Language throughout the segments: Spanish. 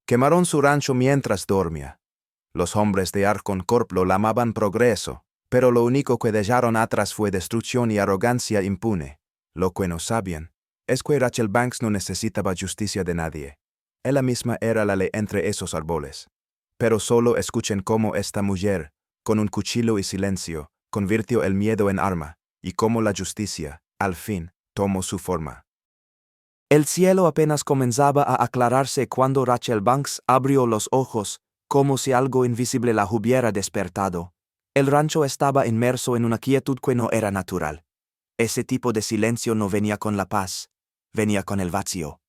Quemaron su rancho mientras dormía. Los hombres de Arcon Corp lo llamaban progreso, pero lo único que dejaron atrás fue destrucción y arrogancia impune. Lo que no sabían es que Rachel Banks no necesitaba justicia de nadie. Ella misma era la ley entre esos árboles. Pero solo escuchen cómo esta mujer, con un cuchillo y silencio, convirtió el miedo en arma, y cómo la justicia, al fin, tomó su forma. El cielo apenas comenzaba a aclararse cuando Rachel Banks abrió los ojos, como si algo invisible la hubiera despertado. El rancho estaba inmerso en una quietud que no era natural. Ese tipo de silencio no venía con la paz, venía con el vacío.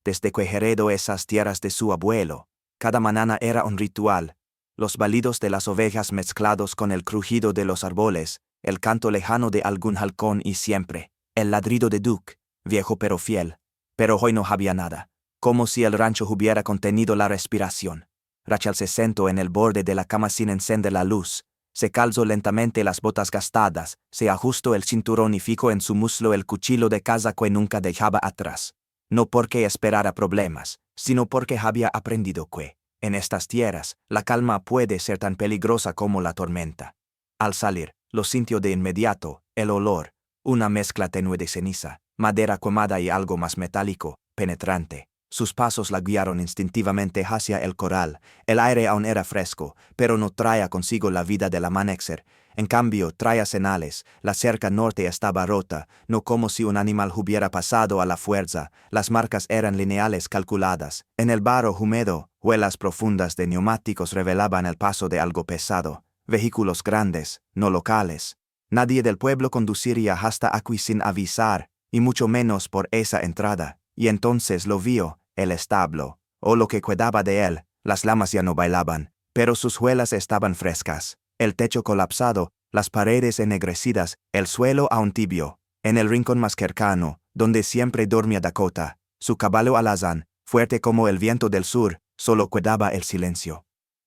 Desde que heredó esas tierras de su abuelo, cada mañana era un ritual. Los balidos de las ovejas mezclados con el crujido de los árboles, el canto lejano de algún halcón y siempre, el ladrido de Duke, viejo pero fiel. Pero hoy no había nada, como si el rancho hubiera contenido la respiración. Rachel se sentó en el borde de la cama sin encender la luz, se calzó lentamente las botas gastadas, se ajustó el cinturón y fijó en su muslo el cuchillo de caza que nunca dejaba atrás. No porque esperara problemas, sino porque había aprendido que, en estas tierras, la calma puede ser tan peligrosa como la tormenta. Al salir, lo sintió de inmediato, el olor, una mezcla tenue de ceniza, madera quemada y algo más metálico, penetrante. Sus pasos la guiaron instintivamente hacia el corral. El aire aún era fresco, pero no traía consigo la vida del amanecer. En cambio, traía señales. La cerca norte estaba rota, no como si un animal hubiera pasado a la fuerza. Las marcas eran lineales calculadas. En el barro húmedo, huellas profundas de neumáticos revelaban el paso de algo pesado. Vehículos grandes, no locales. Nadie del pueblo conduciría hasta aquí sin avisar, y mucho menos por esa entrada. Y entonces lo vio, el establo, o lo que quedaba de él. Las lamas ya no bailaban, pero sus suelas estaban frescas. El techo colapsado, las paredes ennegrecidas, el suelo aún tibio. En el rincón más cercano, donde siempre dormía Dakota, su caballo alazán, fuerte como el viento del sur, solo quedaba el silencio.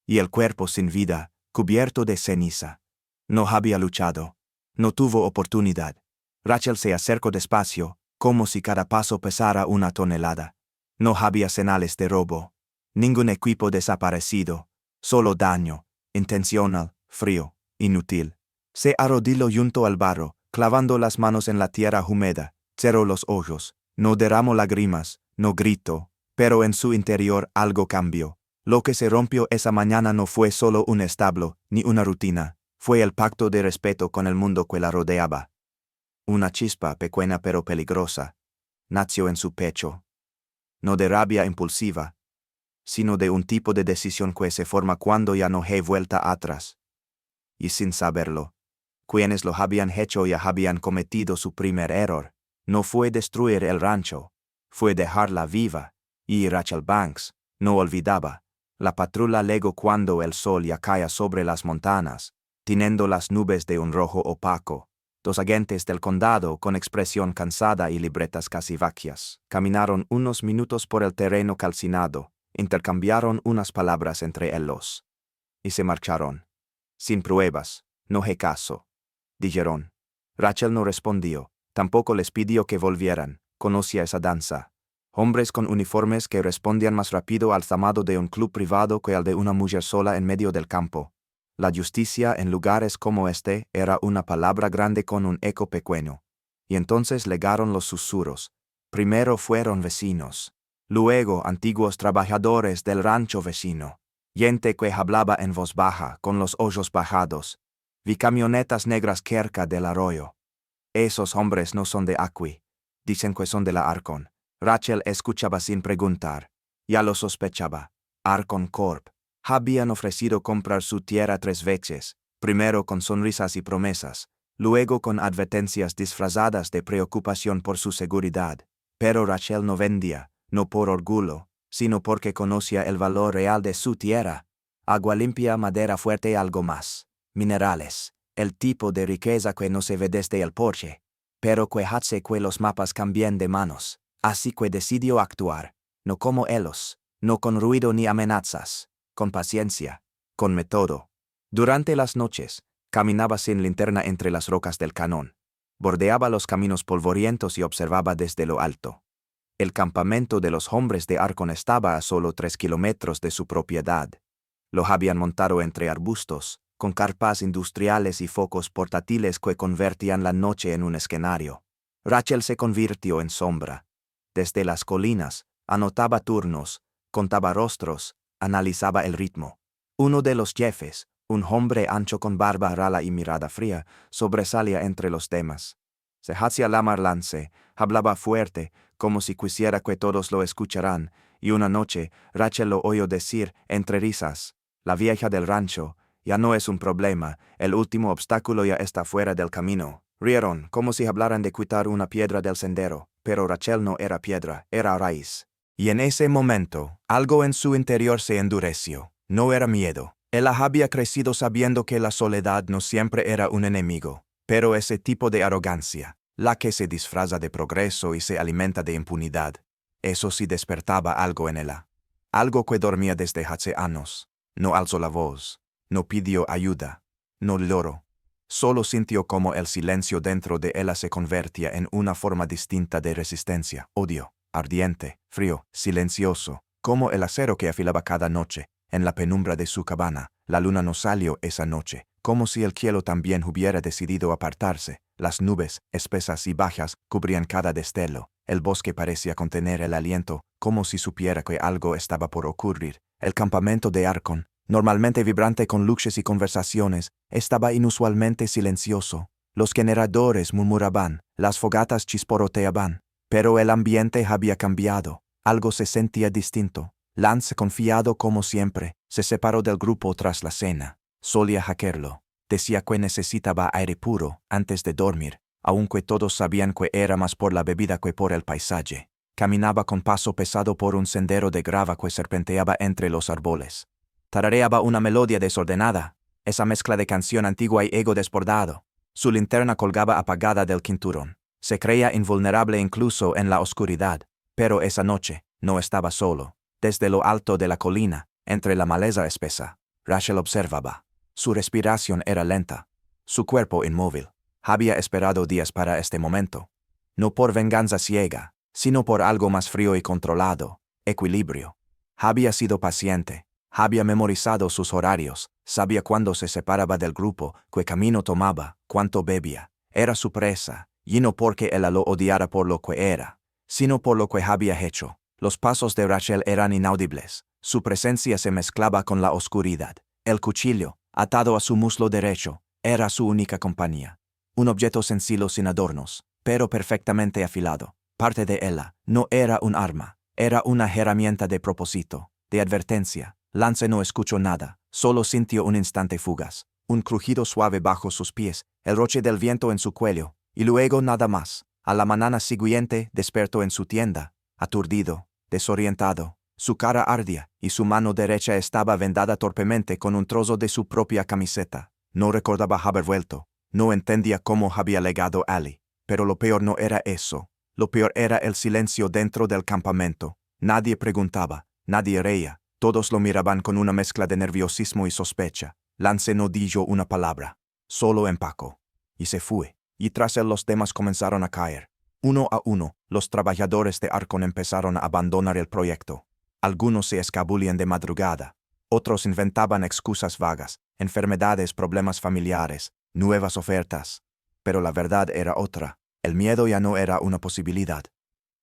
Y el cuerpo sin vida, cubierto de ceniza. No había luchado. No tuvo oportunidad. Rachel se acercó despacio, como si cada paso pesara una tonelada. No había señales de robo. Ningún equipo desaparecido. Solo daño, intencional, frío, inútil. Se arrodilló junto al barro, clavando las manos en la tierra húmeda. Cerró los ojos. No derramó lágrimas, no gritó, pero en su interior algo cambió. Lo que se rompió esa mañana no fue solo un establo, ni una rutina. Fue el pacto de respeto con el mundo que la rodeaba. Una chispa pequeña pero peligrosa nació en su pecho. No de rabia impulsiva, sino de un tipo de decisión que se forma cuando ya no hay vuelta atrás. Y sin saberlo, quienes lo habían hecho ya habían cometido su primer error. No fue destruir el rancho, fue dejarla viva, y Rachel Banks no olvidaba. La patrulla llegó cuando el sol ya caía sobre las montañas, tiñendo las nubes de un rojo opaco. Dos agentes del condado, con expresión cansada y libretas casi vacías, caminaron unos minutos por el terreno calcinado, intercambiaron unas palabras entre ellos. Y se marcharon. Sin pruebas, no hay caso, dijeron. Rachel no respondió, tampoco les pidió que volvieran, conocía esa danza. Hombres con uniformes que respondían más rápido al llamado de un club privado que al de una mujer sola en medio del campo. La justicia en lugares como este era una palabra grande con un eco pequeño. Y entonces llegaron los susurros. Primero fueron vecinos. Luego antiguos trabajadores del rancho vecino. Gente que hablaba en voz baja, con los ojos bajados. Vi camionetas negras cerca del arroyo. Esos hombres no son de aquí. Dicen que son de la Arcon. Rachel escuchaba sin preguntar. Ya lo sospechaba. Arcon Corp. Habían ofrecido comprar su tierra 3 veces, primero con sonrisas y promesas, luego con advertencias disfrazadas de preocupación por su seguridad. Pero Rachel no vendía, no por orgullo, sino porque conocía el valor real de su tierra. Agua limpia, madera fuerte y algo más. Minerales, el tipo de riqueza que no se ve desde el porche, pero que hace que los mapas cambien de manos. Así que decidió actuar, no como ellos, no con ruido ni amenazas. Con paciencia, con método. Durante las noches, caminaba sin linterna entre las rocas del cañón. Bordeaba los caminos polvorientos y observaba desde lo alto. El campamento de los hombres de Arcon estaba a solo 3 kilómetros de su propiedad. Lo habían montado entre arbustos, con carpas industriales y focos portátiles que convertían la noche en un escenario. Rachel se convirtió en sombra. Desde las colinas, anotaba turnos, contaba rostros, analizaba el ritmo. Uno de los jefes, un hombre ancho con barba rala y mirada fría, sobresalía entre los demás. Se hacía llamar Lance, hablaba fuerte, como si quisiera que todos lo escucharan, y una noche Rachel lo oyó decir, entre risas: «La vieja del rancho, ya no es un problema, el último obstáculo ya está fuera del camino». Rieron, como si hablaran de quitar una piedra del sendero, pero Rachel no era piedra, era raíz. Y en ese momento, algo en su interior se endureció. No era miedo. Él había crecido sabiendo que la soledad no siempre era un enemigo, pero ese tipo de arrogancia, la que se disfraza de progreso y se alimenta de impunidad, eso sí despertaba algo en él. Algo que dormía desde hace años. No alzó la voz, no pidió ayuda, no lloró. Solo sintió como el silencio dentro de él se convertía en una forma distinta de resistencia, odio, ardiente, frío, silencioso, como el acero que afilaba cada noche. En la penumbra de su cabana, la luna no salió esa noche, como si el cielo también hubiera decidido apartarse. Las nubes, espesas y bajas, cubrían cada destello. El bosque parecía contener el aliento, como si supiera que algo estaba por ocurrir. El campamento de Arcon, normalmente vibrante con luces y conversaciones, estaba inusualmente silencioso. Los generadores murmuraban, las fogatas chisporroteaban, pero el ambiente había cambiado. Algo se sentía distinto. Lance, confiado como siempre, se separó del grupo tras la cena. Solía hackearlo. Decía que necesitaba aire puro antes de dormir, aunque todos sabían que era más por la bebida que por el paisaje. Caminaba con paso pesado por un sendero de grava que serpenteaba entre los árboles. Tarareaba una melodía desordenada, esa mezcla de canción antigua y ego desbordado. Su linterna colgaba apagada del cinturón. Se creía invulnerable incluso en la oscuridad, pero esa noche no estaba solo. Desde lo alto de la colina, entre la maleza espesa, Rachel observaba. Su respiración era lenta, su cuerpo inmóvil. Había esperado días para este momento. No por venganza ciega, sino por algo más frío y controlado, equilibrio. Había sido paciente, había memorizado sus horarios, sabía cuándo se separaba del grupo, qué camino tomaba, cuánto bebía. Era su presa, y no porque él lo odiara por lo que era, sino por lo que había hecho. Los pasos de Rachel eran inaudibles. Su presencia se mezclaba con la oscuridad. El cuchillo, atado a su muslo derecho, era su única compañía. Un objeto sencillo sin adornos, pero perfectamente afilado. Parte de ella no era un arma, era una herramienta de propósito, de advertencia. Lance no escuchó nada, solo sintió un instante fugaz, un crujido suave bajo sus pies, el roce del viento en su cuello, y luego nada más. A la mañana siguiente despertó en su tienda, aturdido, desorientado. Su cara ardía y su mano derecha estaba vendada torpemente con un trozo de su propia camiseta. No recordaba haber vuelto, no entendía cómo había llegado allí, pero lo peor no era eso. Lo peor era el silencio dentro del campamento. Nadie preguntaba, nadie reía, todos lo miraban con una mezcla de nerviosismo y sospecha. Lance no dijo una palabra, solo empacó. Y se fue, y tras él los demás comenzaron a caer. Uno a uno, los trabajadores de Arcon empezaron a abandonar el proyecto. Algunos se escabullían de madrugada, otros inventaban excusas vagas, enfermedades, problemas familiares, nuevas ofertas. Pero la verdad era otra. El miedo ya no era una posibilidad.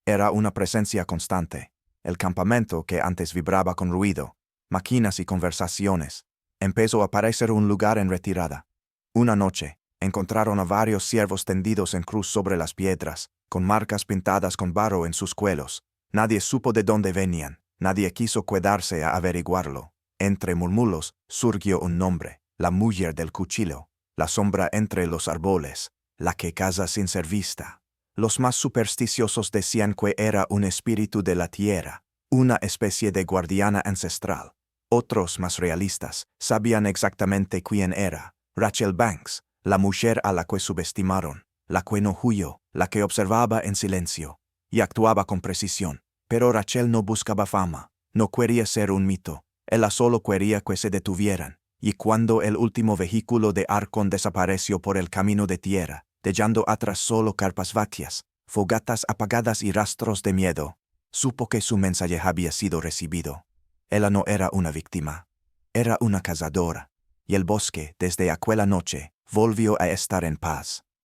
Era una presencia constante. El campamento, que antes vibraba con ruido, máquinas y conversaciones, empezó a parecer un lugar en retirada. Una noche, encontraron a varios ciervos tendidos en cruz sobre las piedras, con marcas pintadas con barro en sus cuellos. Nadie supo de dónde venían, nadie quiso quedarse a averiguarlo. Entre murmullos surgió un nombre, la mujer del cuchillo, la sombra entre los árboles, la que caza sin ser vista. Los más supersticiosos decían que era un espíritu de la tierra, una especie de guardiana ancestral. Otros, más realistas, sabían exactamente quién era: Rachel Banks, la mujer a la que subestimaron, la que no huyó, la que observaba en silencio y actuaba con precisión. Pero Rachel no buscaba fama, no quería ser un mito, ella solo quería que se detuvieran. Y cuando el último vehículo de Arcon desapareció por el camino de tierra, dejando atrás solo carpas vacías, fogatas apagadas y rastros de miedo, Supo que su mensaje había sido recibido. Ella no era una víctima. Era una cazadora. Y el bosque, desde aquella noche, volvió a estar en paz.